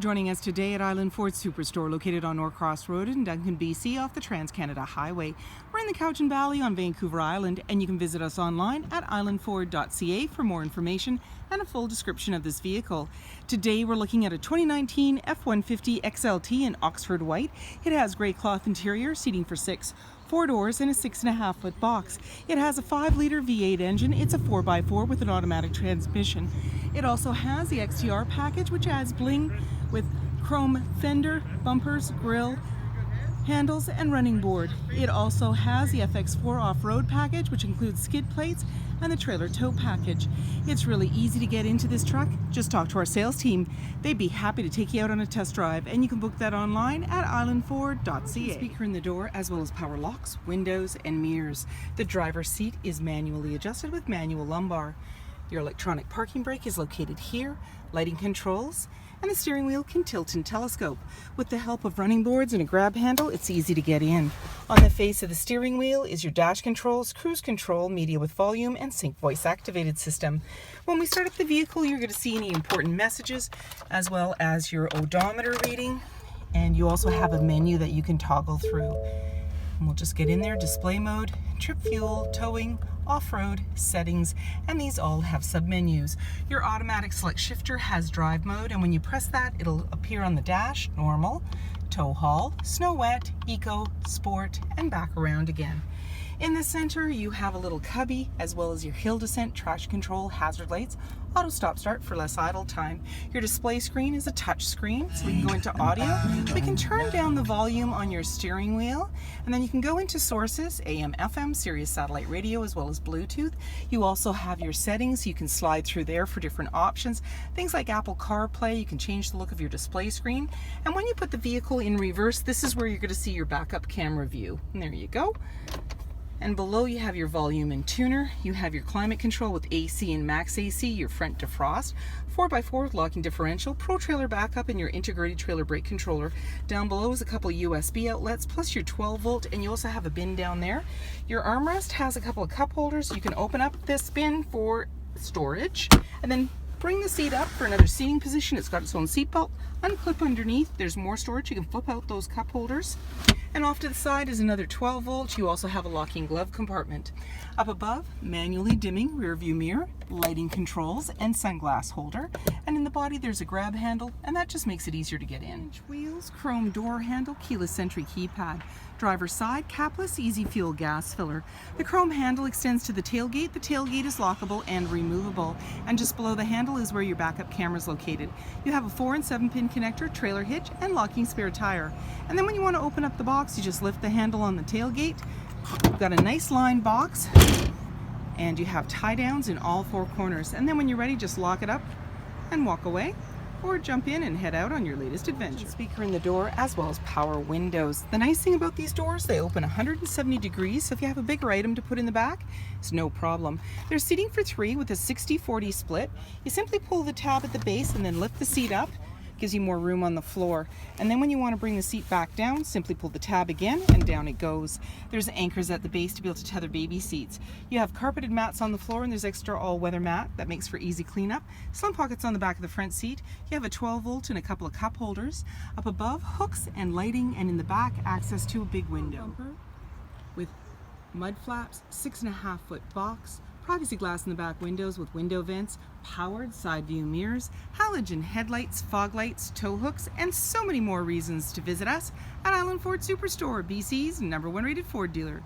Joining us today at Island Ford Superstore, located on Norcross Road in Duncan, BC, off the Trans-Canada Highway. We're in the Cowichan Valley on Vancouver Island, and you can visit us online at islandford.ca for more information and a full description of this vehicle. Today we're looking at a 2019 F-150 XLT in Oxford White. It has grey cloth interior, seating for 6, 4 doors, and a 6.5-foot box. It has a 5-liter V8 engine. It's a 4x4 with an automatic transmission. It also has the XTR package, which adds bling with chrome fender, bumpers, grille, handles, and running board. It also has the FX4 off-road package, which includes skid plates and the trailer tow package. It's really easy to get into this truck. Just talk to our sales team. They'd be happy to take you out on a test drive, and you can book that online at islandford.ca. Speaker in the door, as well as power locks, windows, and mirrors. The driver's seat is manually adjusted with manual lumbar. Your electronic parking brake is located here, lighting controls, and the steering wheel can tilt and telescope. With the help of running boards and a grab handle, it's easy to get in. On the face of the steering wheel is your dash controls, cruise control, media with volume, and sync voice activated system. When we start up the vehicle, you're going to see any important messages, as well as your odometer reading, and you also have a menu that you can toggle through. And we'll just get in there: display mode, trip fuel, towing, off-road, settings, and these all have sub-menus. Your automatic select shifter has drive mode, and when you press that, it'll appear on the dash: normal, tow haul, snow wet, eco, sport, and back around again. In the center, you have a little cubby, as well as your hill descent, traction control, hazard lights, auto stop start for less idle time. Your display screen is a touch screen, so we can go into audio. We can turn down the volume on your steering wheel, and then you can go into sources: AM, FM, Sirius satellite radio, as well as Bluetooth. You also have your settings. You can slide through there for different options. Things like Apple CarPlay. You can change the look of your display screen. And when you put the vehicle in reverse, this is where you're going to see your backup camera view. And there you go. And below you have your volume and tuner. You have your climate control with AC and max AC, your front defrost, 4x4 locking differential, pro trailer backup, and your integrated trailer brake controller. Down below is a couple of USB outlets, plus your 12-volt, and you also have a bin down there. Your armrest has a couple of cup holders. You can open up this bin for storage, and then bring the seat up for another seating position. It's got its own seat belt. Unclip underneath. There's more storage. You can flip out those cup holders. And off to the side is another 12-volt. You also have a locking glove compartment. Up above, manually dimming rear view mirror, lighting controls, and sunglass holder. And in the body, there's a grab handle, and that just makes it easier to get in. Wheels, chrome door handle, keyless entry keypad. Driver's side, capless, easy fuel gas filler. The chrome handle extends to the tailgate. The tailgate is lockable and removable. And just below the handle is where your backup camera is located. You have a 4- and 7-pin connector, trailer hitch, and locking spare tire. And then when you want to open up the box, you just lift the handle on the tailgate. You've got a nice lined box, and you have tie downs in all 4 corners. And then when you're ready, just lock it up and walk away, or jump in and head out on your latest adventure. Speaker in the door, as well as power windows. The nice thing about these doors, they open 170 degrees, so if you have a bigger item to put in the back, it's no problem. There's seating for 3 with a 60-40 split. You simply pull the tab at the base and then lift the seat up. Gives you more room on the floor. And then when you want to bring the seat back down, simply pull the tab again and down it goes. There's anchors at the base to be able to tether baby seats. You have carpeted mats on the floor, and there's extra all-weather mat that makes for easy cleanup. Slim pockets on the back of the front seat. You have a 12-volt and a couple of cup holders. Up above, hooks and lighting, and in the back, access to a big window with mud flaps, 6.5-foot box, privacy glass in the back windows with window vents, powered side view mirrors, halogen headlights, fog lights, tow hooks, and so many more reasons to visit us at Island Ford Superstore, BC's #1 rated Ford dealer.